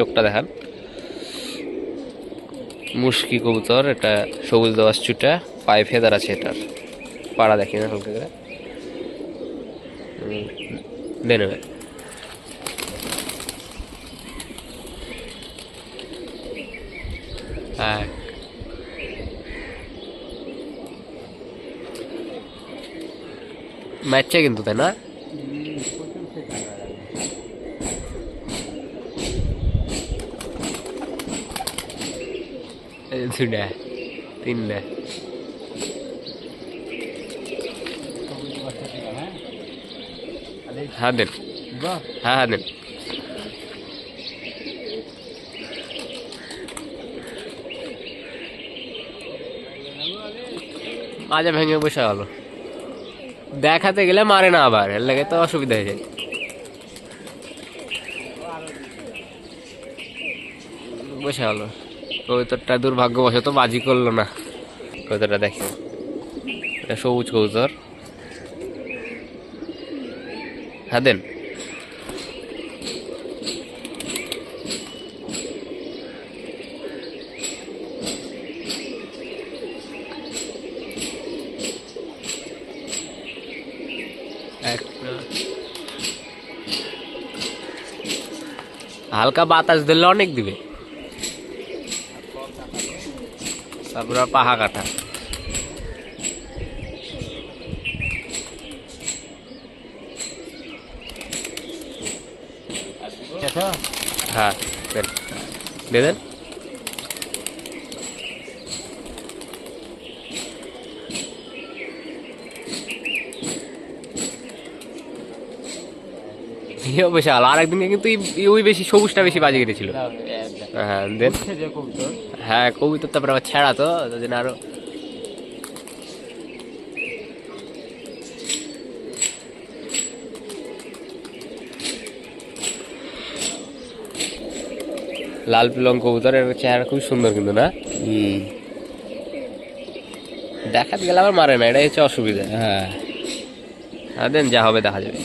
চোখটা দেখান। মুশকি কবুতর, এটা সবুজ দবাস চুটা, পায়ে ফেদার আছে এটার। পাড়া দেখি না হালকা করে দেন। হ্যাঁ ম্যাচে কিন্তু, তাই না? দুটা তিনটা। হ্যাঁ দেন, হ্যাঁ হ্যাঁ দেন। মাঝে ভেঙে বসে গেল, দেখাতে গেলে মারে না, আবার এর লাগে তো অসুবিধা হয়ে যায়। বসে গেল কবুতরটা, দুর্ভাগ্যবশত বাজি করলো না। কবুতরটা দেখি, এটা সবুজ কবুতর। হ্যাঁ দেন। হালকা বাতাস দিলে অনেক দিবে। তারপর পাহা কাটা। হ্যাঁ দেন, দিয়ে দেন। বিশাল। আর একদিন কিন্তু ওই বেশি সবুজটা বেশি বাজে কেটেছিল। হ্যাঁ দেন। হ্যাঁ কবুতর তারপরে আবার ছেঁড়া, তো আরো লাল পিলং কবুতর, এর চেহারা খুব সুন্দর কিন্তু, না? দেখাতে গেলে আবার মারে না, এটাই হচ্ছে অসুবিধা। হ্যাঁ দেন, যা হবে দেখা যাবে।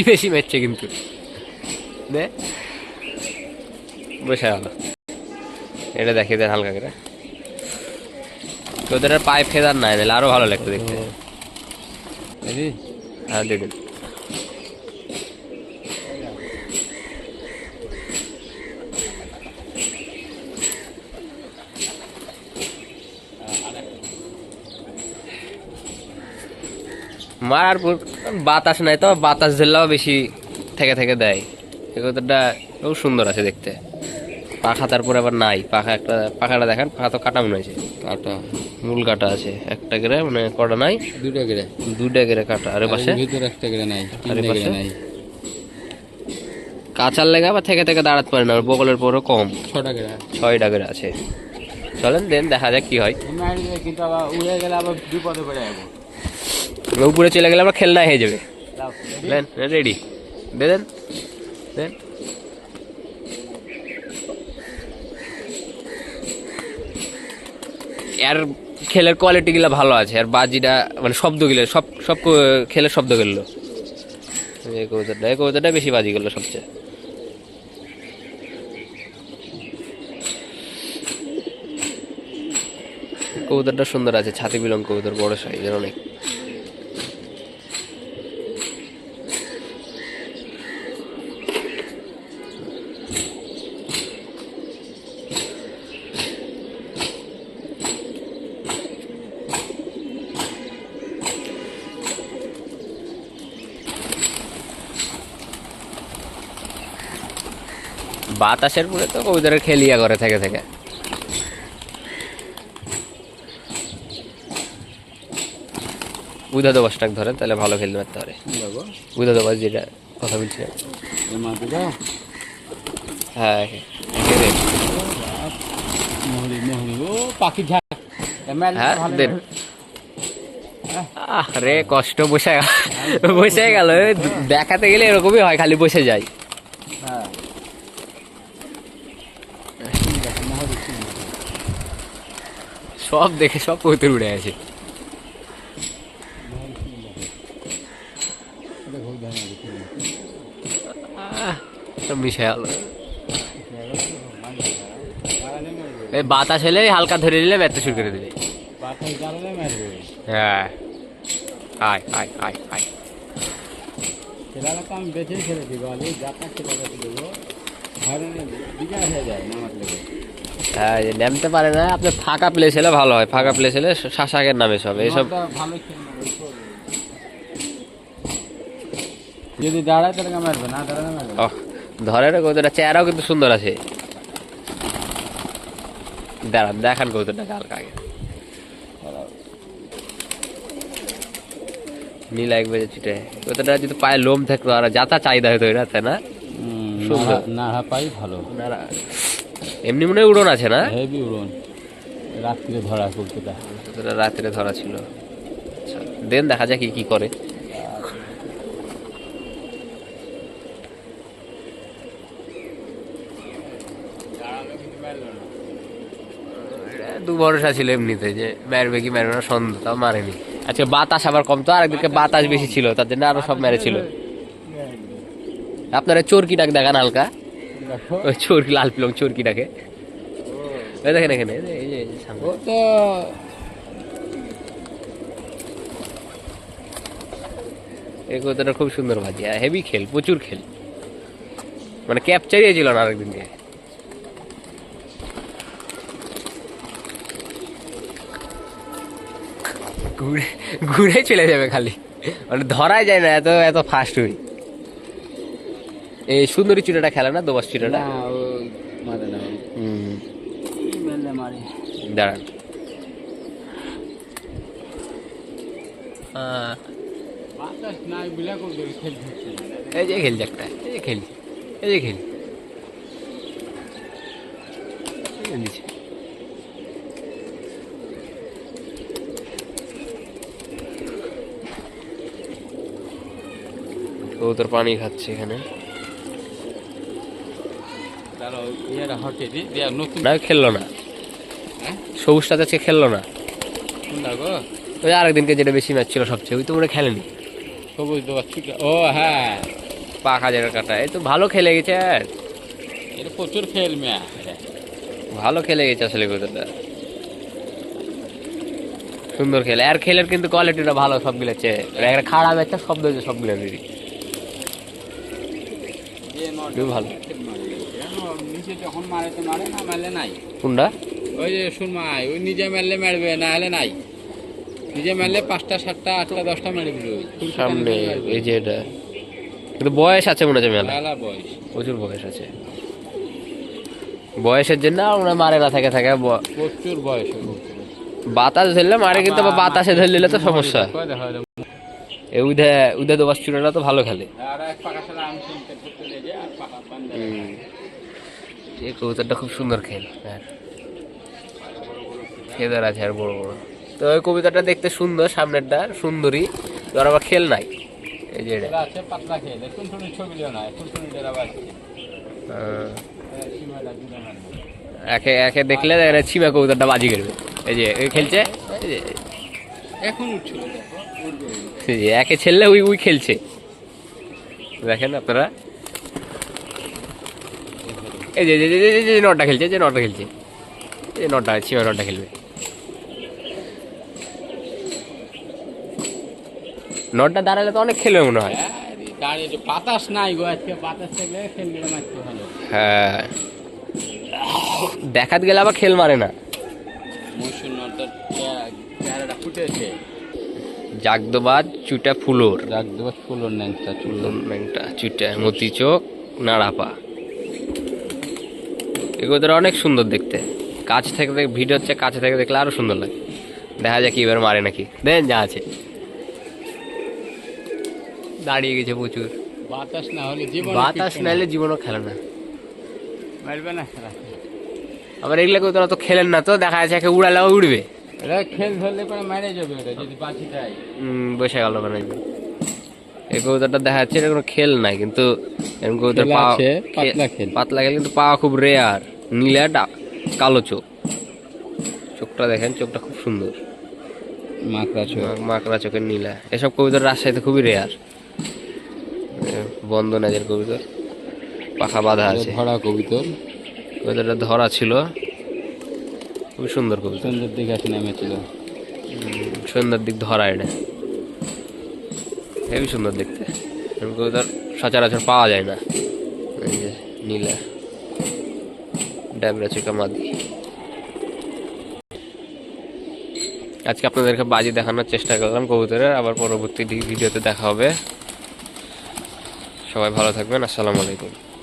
বেশি মেরছে কিন্তু, দে বসে গেল। এটা দেখিয়ে দেন হালকা করে। তোদের পায়ে ফেদার নাই, নাহলে আরো ভালো লাগতো দেখতে। হ্যাঁ দিয়ে দিন। মারার পর বাতাস নাই তো, বাতাস ঝেলাও বেশি থেকে থেকে দেয়। কবুতরটা খুব সুন্দর আছে দেখতে। পাখা তারপরে আবার নাই, পাখা একটা, পাখাটা দেখেন, পাখা তো কাটা মনে হয়েছে। কাটা, মূল কাটা আছে একটা গেরে, মানে কটা নাই, দুইটা গেরে কাটা। আরে পাশে ভিতরে একটা গেরে নাই, আরে পাশে নাই। কাঁচার লেগে আবার থেকে থেকে দাঁড়াতে পারে না, বগলের পরও কম। 6টা গেরে আছে। চলেন দেন, দেখা যাক কি হয়। কিন্তু আবার উড়ে গেলে আবার বিপদে পড়ে যাবো। উপরে চলে গেলে আমরা খেলনা হয়ে যাবে। দেন রেডি, দেন দেন। এর খেলের কোয়ালিটি গুলা ভালো আছে, আর বাজিটা মানে শব্দ গিলে সব সব খেলের শব্দ গেলো। এই কবুতরটা বেশি বাজি গেলো সবচেয়ে। কবুতরটা সুন্দর আছে, ছাতি বিলং কবুতর, বড় সাইজের অনেক। বাতাসের পরে তো কবুতরের খেলিয়া করে থেকে থেকে। উদা দোবাসটাক ধরেন, তাহলে ভালো খেলতে পারতে পারে। উদা দোবাস যেটা কথা বলছি। হ্যাঁ দেন। আরে কষ্ট, বসে গেল। দেখাতে গেলে এরকমই হয়, খালি বসে যায়। সব দেখে সব কবুতর উড়ে আছে। মিশে গেল। এই বাতাস এলে হালকা ধরে নিলে ব্যর্থ শুরু করে দিলে। হ্যাঁ, আয় আয় আয় আয়। খেলাটা আমি বেছেই খেলেছি বলি যাত্রা খেলা দেবো হয়ে যায় নামাজ লেগে। হ্যাঁ, নামতে পারে না। আপনার ফাঁকা প্লেস হলে ভালো হয়, ফাঁকা প্লেস হলে শাসাকের নামে সব এইসব। ভালো যদি দাঁড়ায় তাহলে মারবে, না দাঁড়ালে মারবে। ধরে না কৌতোটা, চেহারাও কিন্তু সুন্দর আছে। দাঁড়ান দেখান কৌতোটা হালকা আগে। নীলা এক বেজে ছুটে কৌতোটা যদি পায়ে লোম থাকতো আর যাতা চাহিদা হতো এটা, তাই না? সুন্দর না পাই ভালো। এমনি মনে হয় উড়ন আছে না? হেভি উড়ন, রাত্রিরে ধরা কৌতোটা। রাত্রে ধরা ছিল। দেন দেখা যাক কি করে। দু ভরসা ছিল এমনিতে যে মারবে কি মারবে না, সন্দেহ, তাও মারেনি। আজকে বাতাস আবার কম তো, আরেকদিকে বাতাস বেশি ছিল, তার জন্য আরো সব মেরেছিল। আপনারা চোরকিটাকে দেখান হালকা, ওই চোরকি লাল পিলং চোরকিটাকে দেখেন এখানে। এই কৌতোটা খুব সুন্দর বাজি, হেভি খেল, প্রচুর খেল, মানে ক্যাপচারই ছিল না আরেকদিনকে। ঘুরে ঘুরে চলে যাবে খালি, মানে ধরাই যায় না, এত এত ফাস্ট হই। এই সুন্দরী চুটাটা খেলে না, দোবাস চুটাটা। দাঁড়ান, এই যে খেলছে একটা, এই যে খেলছে, এই যে খেলছে ও তোর পানি খাচ্ছে এখানে। না খেললো না, সবুজটাতে আজকে খেললো না। ওই আরেকদিনকে যেটা বেশি ম্যাচ ছিল সবচেয়ে, ওই তো মনে খেলেনি। সবুজ ও হ্যাঁ, পাখা যেটা কাটা, এই তো ভালো খেলে গেছে। আর এটা প্রচুর খেল ম্যা, ভালো খেলে গেছে আসলে কতটা সুন্দর খেলে। আর খেলের কিন্তু কোয়ালিটিটা ভালো সবগুলো চেয়ে, একটা খারাপ একটা শব্দ হয়েছে সবগুলো দিদি ভালো। নিচে যখন মারে তো মারে, না মারলে নাই। কোনটা? ওই যে শুনমাই, ওই নিজে মারলে মারবে, না হলে নাই। নিজে মারলে 5টা 7টা 8টা 10টা মেরে দিল সামনে। এই যে এটা কিন্তু বয়স আছে মনে হচ্ছে, মেলা বয়স, প্রচুর বয়স আছে। বয়সের জন্য ওরা মারে না, থাকে থাকে প্রচুর বয়স। বাতাস ধরলে মারে, কিন্তু বাতাসে ধরে দিলে তো সমস্যা। উদে উদে দোবাস চুড়াটা তো ভালো খেলে। এই কবুতরটা খুব সুন্দর খেল, খেদার আছে আর বড় বড়। তো ওই কবিতাটা দেখতে সুন্দর, সামনেরটা সুন্দরী, তোর আবার খেল নাই। এই যে পাতলা খেল, ছবিও নাই, একে একে দেখলে ছিমা কবুতরটা বাজি করবে। এই যে ওই খেলছে, এখন উঠছিল, একে ছেলে ওই ওই খেলছে, দেখেন আপনারা। এই যে নটা খেলছে, যে নটা খেলছে, এই নটা ছিমা নটা খেলবে। নটটা দাঁড়ালে তো অনেক খেলবে মনে হয়। বাতাস নাই গো, আজকে বাতাস থাকলে খেলবে ভালো। হ্যাঁ, দেখাত গেলে আবার খেল মারে না। ফুটেছে জাগদোবাজ চুটা ফুলোর, জাগদোবাজ ফুলোর ন্যাংটা ন্যাংটা চুটা মতি চোখ নাড়াপা। এগুলো অনেক সুন্দর দেখতে, কাছ থেকে ভিডিও হচ্ছে, কাছে থেকে দেখলে আরো সুন্দর লাগে। দেখা যায় কি এবার মারে নাকি, দেন যা আছে। দাঁড়িয়ে গেছে প্রচুর। বাতাস না হলে জীবন, বাতাস না হলে জীবনও খেলে না, মারবে না খেলা। আবার এগুলো তোরা তো খেলেন না, তো দেখা যাচ্ছে একে উড়ালেও উড়বে। খেল ধরলে পরে মারে যাবে ওটা, যদি বাঁচি যায়। বসে গেল মানে এই কবুতরটা দেখা যাচ্ছে এটা কোনো খেল নাই, কিন্তু এরকম কবুতর পাতলা খেল, কিন্তু পাওয়া খুব রেয়ার। নীলা কালো চোখ, চোখটা দেখেন, চোখটা খুব সুন্দর, মাকড়া চোখ, মাকড়া চোখের নীলা। এসব কবুতর রাজশাহীতে খুবই রেয়ার। বন্ধ নাজের কবুতর, পাখা বাঁধা আছে। ধরা কবুতর, কবুতরটা ধরা ছিল, খুবই সুন্দর কবুতর। সুন্দর দিকে আসে নেমেছিল। সন্ধ্যার দিক ধরা এটা হেবি সুন্দর দেখতে। এরকম কবুতর সচরাচর পাওয়া যায় না। এই যে নীলা ড্যাবরা চিকা মাদি। আজকে আপনাদেরকে বাজি দেখানোর চেষ্টা করলাম কবুতরের, আবার পরবর্তী ভিডিওতে দেখা হবে। সবাই ভালো থাকবেন, আসসালামু আলাইকুম।